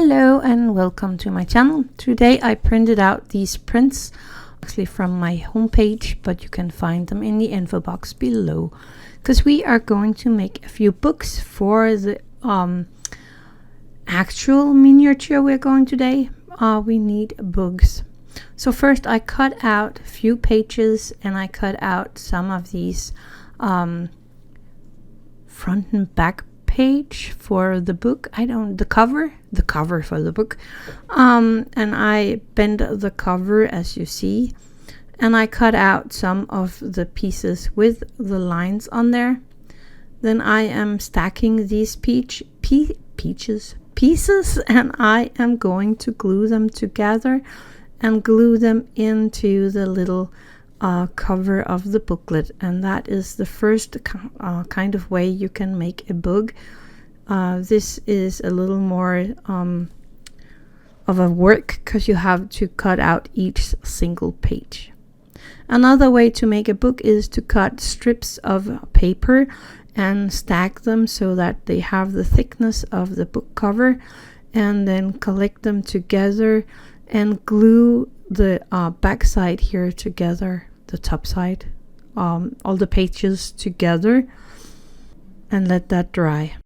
Hello and welcome to my channel. Today I printed out these prints actually from my homepage, but you can find them in the info box below because we are going to make a few books for the actual miniature we're going today. We need books. So first I cut out a few pages and I cut out some of these front and back page for the book. The cover for the book, and I bent the cover as you see, and I cut out some of the pieces with the lines on there. Then I am stacking these pieces and I am going to glue them together and glue them into the little cover of the booklet, and that is the first kind of way you can make a book. This is a little more of a work because you have to cut out each single page. Another way to make a book is to cut strips of paper and stack them so that they have the thickness of the book cover, and then collect them together and glue the back side here together, the top side, all the pages together, and let that dry.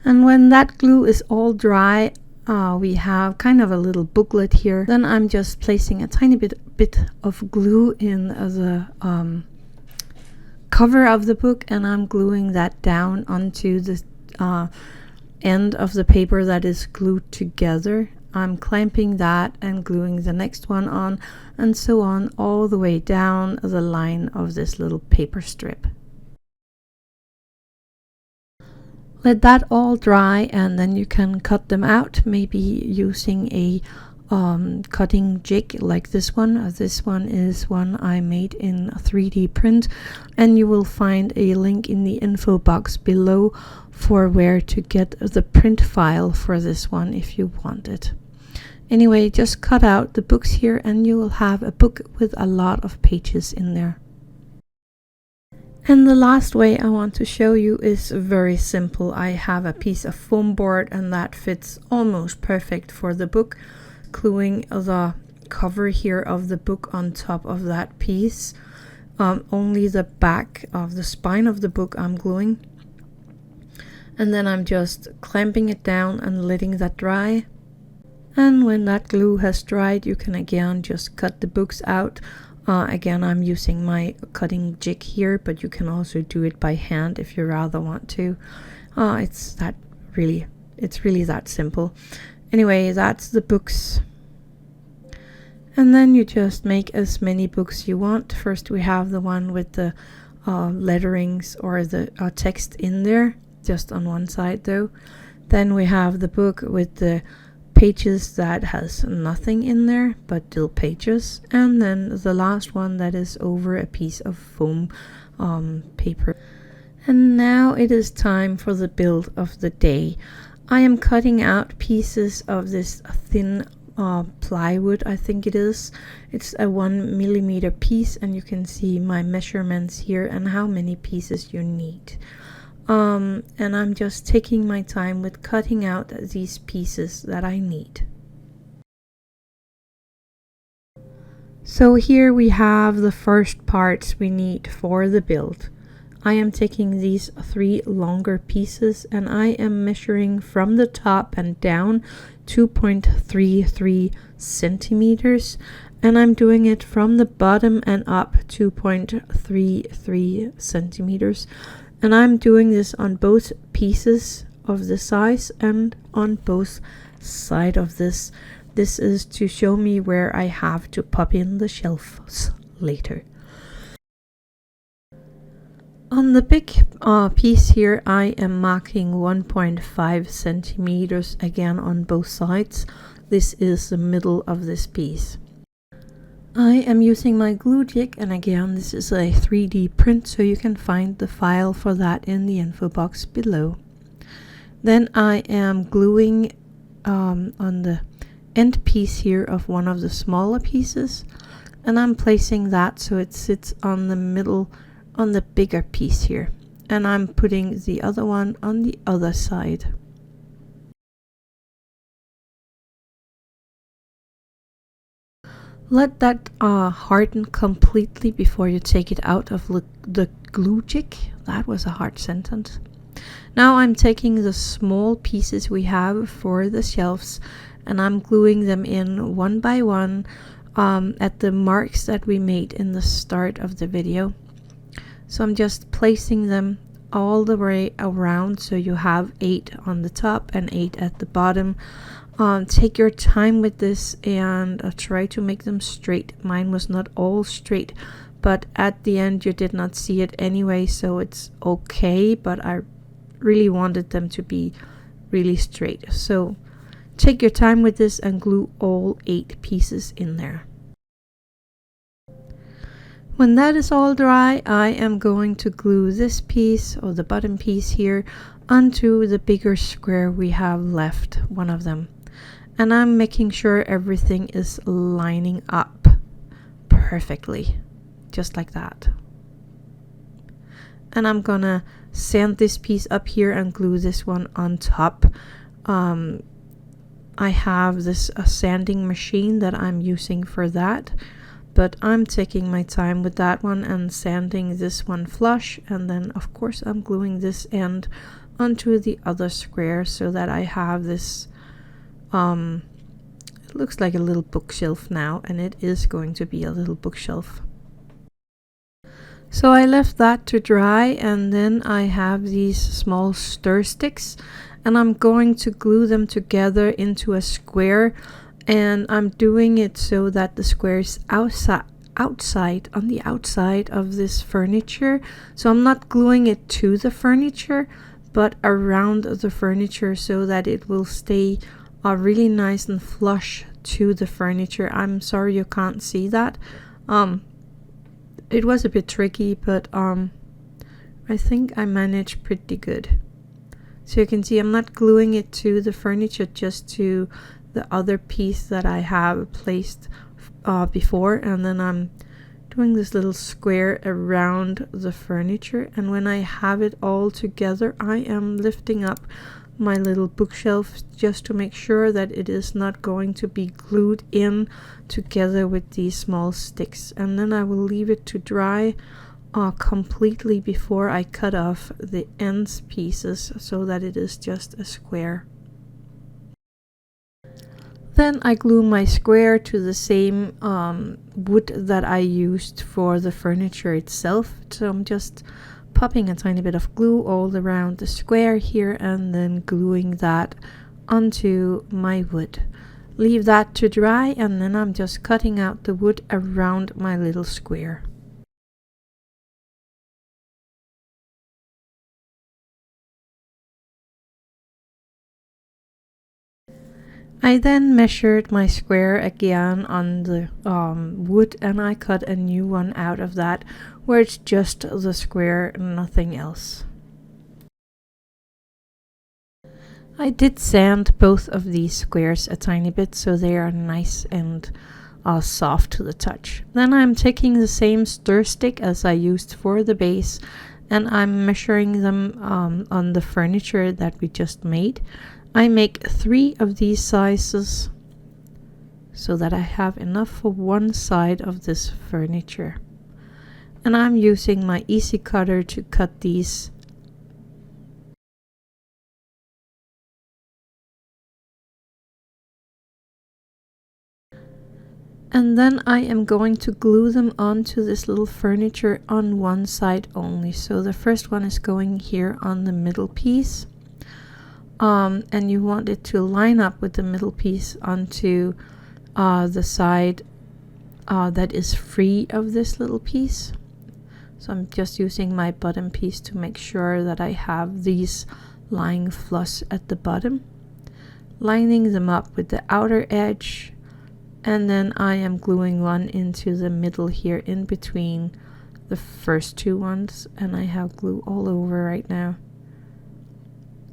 And when that glue is all dry, we have kind of a little booklet here. Then I'm just placing a tiny bit of glue in the cover of the book, and I'm gluing that down onto the end of the paper that is glued together. I'm clamping that and gluing the next one on, and so on all the way down the line of this little paper strip. Let that all dry, and then you can cut them out, maybe using a cutting jig like this one. This one is one I made in a 3D print, and you will find a link in the info box below for where to get the print file for this one if you want it. Anyway, just cut out the books here and you will have a book with a lot of pages in there. And the last way I want to show you is very simple. I have a piece of foam board and that fits almost perfect for the book. Gluing the cover here of the book on top of that piece. Only the back of the spine of the book I'm gluing. And then I'm just clamping it down and letting that dry. And when that glue has dried, you can again just cut the books out. Again, I'm using my cutting jig here, but you can also do it by hand if you rather want to. It's really that simple. Anyway, that's the books. And then you just make as many books you want. First we have the one with the letterings or the text in there, just on one side though. Then we have the book with the pages that has nothing in there but still pages, and then the last one that is over a piece of foam paper. And now it is time for the build of the day. I am cutting out pieces of this thin plywood, I think it is. It's a 1 millimeter piece, and you can see my measurements here and how many pieces you need. And I'm just taking my time with cutting out these pieces that I need. So here we have the first parts we need for the build. I am taking these 3 longer pieces and I am measuring from the top and down 2.33 centimeters, and I'm doing it from the bottom and up 2.33 centimeters. And I'm doing this on both pieces of the size and on both sides of this. This is to show me where I have to pop in the shelves later. On the big piece here, I am marking 1.5 centimeters again on both sides. This is the middle of this piece. I am using my glue jig, and again this is a 3D print, so you can find the file for that in the info box below. Then I am gluing on the end piece here of one of the smaller pieces, And I'm placing that so it sits on the middle, on the bigger piece here. And I'm putting the other one on the other side. Let that harden completely before you take it out of the glue jig. That was a hard sentence. Now I'm taking the small pieces we have for the shelves and I'm gluing them in one by one at the marks that we made in the start of the video. So I'm just placing them all the way around, so you have 8 on the top and 8 at the bottom. Take your time with this and try to make them straight. Mine was not all straight, but at the end you did not see it anyway, so it's okay, but I really wanted them to be really straight. So take your time with this and glue all 8 pieces in there. When that is all dry, I am going to glue this piece, or the bottom piece here, onto the bigger square we have left, one of them. And I'm making sure everything is lining up perfectly, just like that. And I'm gonna sand this piece up here and glue this one on top. I have this sanding machine that I'm using for that, but I'm taking my time with that one and sanding this one flush, and then of course I'm gluing this end onto the other square so that I have this it looks like a little bookshelf now, and it is going to be a little bookshelf. So I left that to dry, and then I have these small stir sticks and I'm going to glue them together into a square, and I'm doing it so that the square is outside on the outside of this furniture. So I'm not gluing it to the furniture but around the furniture so that it will stay really nice and flush to the furniture. I'm sorry you can't see that. It was a bit tricky, but I think I managed pretty good. So you can see I'm not gluing it to the furniture, just to the other piece that I have placed before, and then I'm doing this little square around the furniture. And when I have it all together, I am lifting up my little bookshelf just to make sure that it is not going to be glued in together with these small sticks. And then I will leave it to dry completely before I cut off the ends pieces so that it is just a square. Then I glue my square to the same wood that I used for the furniture itself. So I'm just popping a tiny bit of glue all around the square here and then gluing that onto my wood. Leave that to dry, and then I'm just cutting out the wood around my little square. I then measured my square again on the wood, and I cut a new one out of that where it's just the square, nothing else. I did sand both of these squares a tiny bit so they are nice and soft to the touch. Then I'm taking the same stir stick as I used for the base, and I'm measuring them on the furniture that we just made. I make 3 of these sizes so that I have enough for one side of this furniture. And I'm using my easy cutter to cut these. And then I am going to glue them onto this little furniture on one side only. So the first one is going here on the middle piece. And you want it to line up with the middle piece onto the side that is free of this little piece. So I'm just using my bottom piece to make sure that I have these lying flush at the bottom, lining them up with the outer edge, and then I am gluing one into the middle here in between the first 2 ones, and I have glue all over right now.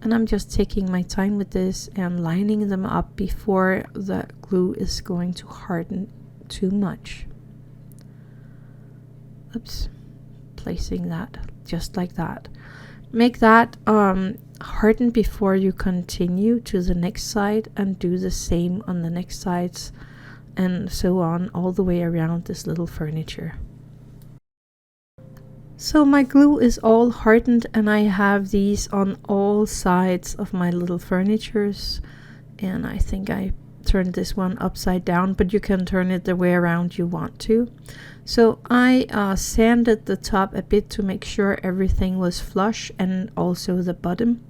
And I'm just taking my time with this and lining them up before the glue is going to harden too much. oops, placing that just like that. Make that harden before you continue to the next side, and do the same on the next sides, and so on all the way around this little furniture. So my glue is all hardened, and I have these on all sides of my little furnitures. And I think I turned this one upside down, but you can turn it the way around you want to. So I sanded the top a bit to make sure everything was flush, and also the bottom.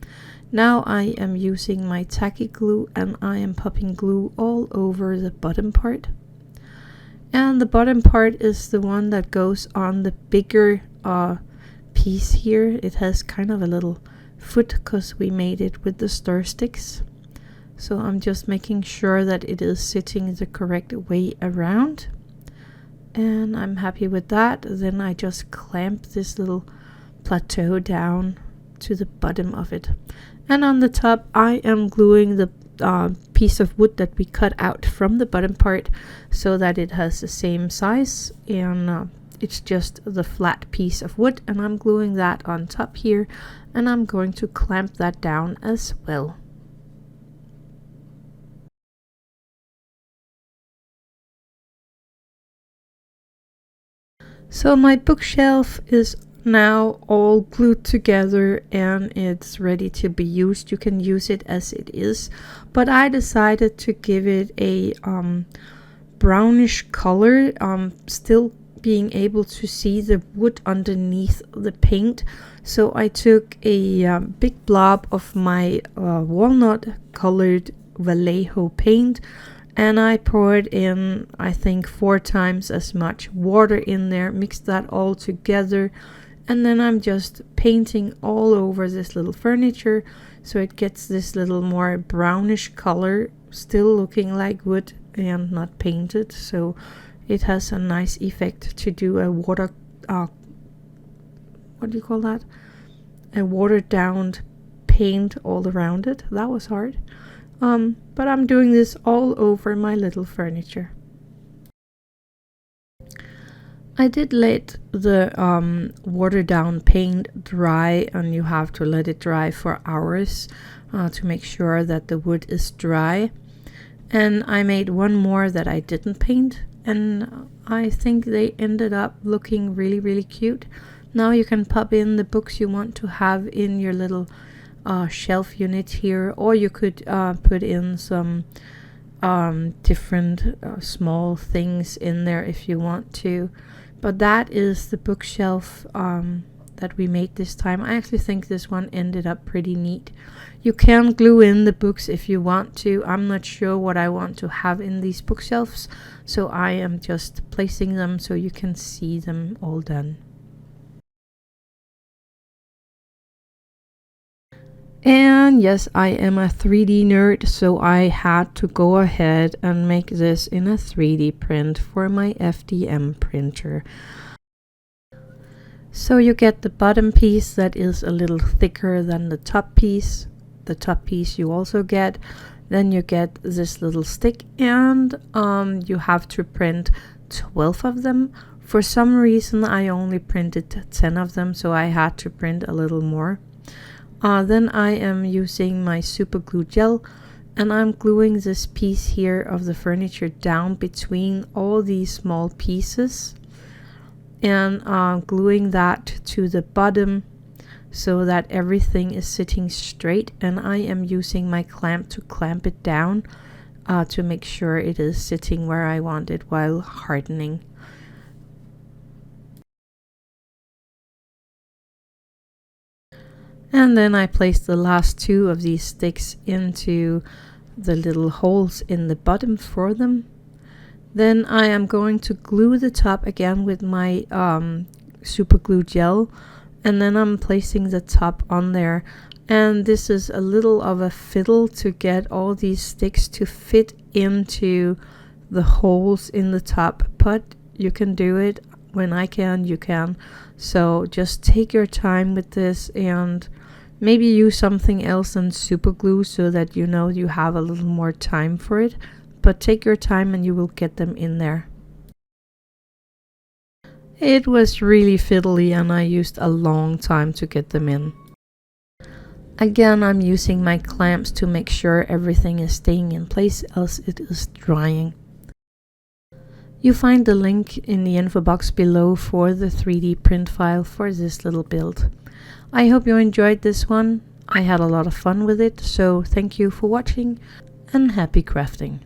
Now I am using my tacky glue, and I am popping glue all over the bottom part. And the bottom part is the one that goes on the bigger piece here. It has kind of a little foot because we made it with the stir sticks. So I'm just making sure that it is sitting the correct way around, and I'm happy with that. Then I just clamp this little plateau down to the bottom of it, and on the top I am gluing the piece of wood that we cut out from the bottom part, so that it has the same size, and it's just the flat piece of wood, and I'm gluing that on top here, and I'm going to clamp that down as well. So my bookshelf is now all glued together, and it's ready to be used. You can use it as it is, but I decided to give it a brownish color, still being able to see the wood underneath the paint. So I took a big blob of my walnut colored Vallejo paint, and I poured in, I think, 4 times as much water in there, mixed that all together, and then I'm just painting all over this little furniture so it gets this little more brownish color, still looking like wood and not painted. So it has a nice effect to do a water what do you call that, a watered down paint all around it. That was hard. But I'm doing this all over my little furniture. I did let the watered down paint dry, and you have to let it dry for hours to make sure that the wood is dry. And I made one more that I didn't paint, and I think they ended up looking really, really cute. Now you can pop in the books you want to have in your little shelf unit here, or you could put in some different small things in there if you want to. But that is the bookshelf that we made this time. I actually think this one ended up pretty neat. You can glue in the books if you want to. I'm not sure what I want to have in these bookshelves, so I am just placing them so you can see them all done. And yes, I am a 3D nerd, so I had to go ahead and make this in a 3D print for my FDM printer. So you get the bottom piece that is a little thicker than the top piece. The top piece you also get. Then you get this little stick, and you have to print 12 of them. For some reason I only printed 10 of them, so I had to print a little more. Then I am using my super glue gel, and I'm gluing this piece here of the furniture down between all these small pieces, and gluing that to the bottom so that everything is sitting straight. And I am using my clamp to clamp it down to make sure it is sitting where I want it while hardening. And then I placed the last 2 of these sticks into the little holes in the bottom for them. Then I am going to glue the top again with my super glue gel, and then I'm placing the top on there. And this is a little of a fiddle to get all these sticks to fit into the holes in the top, but you can do it. When I can, you can. So just take your time with this, and maybe use something else than super glue so that you know you have a little more time for it. But take your time and you will get them in there. It was really fiddly and I used a long time to get them in. Again, I'm using my clamps to make sure everything is staying in place, else it is drying. You find the link in the info box below for the 3D print file for this little build. I hope you enjoyed this one. I had a lot of fun with it, so thank you for watching and happy crafting.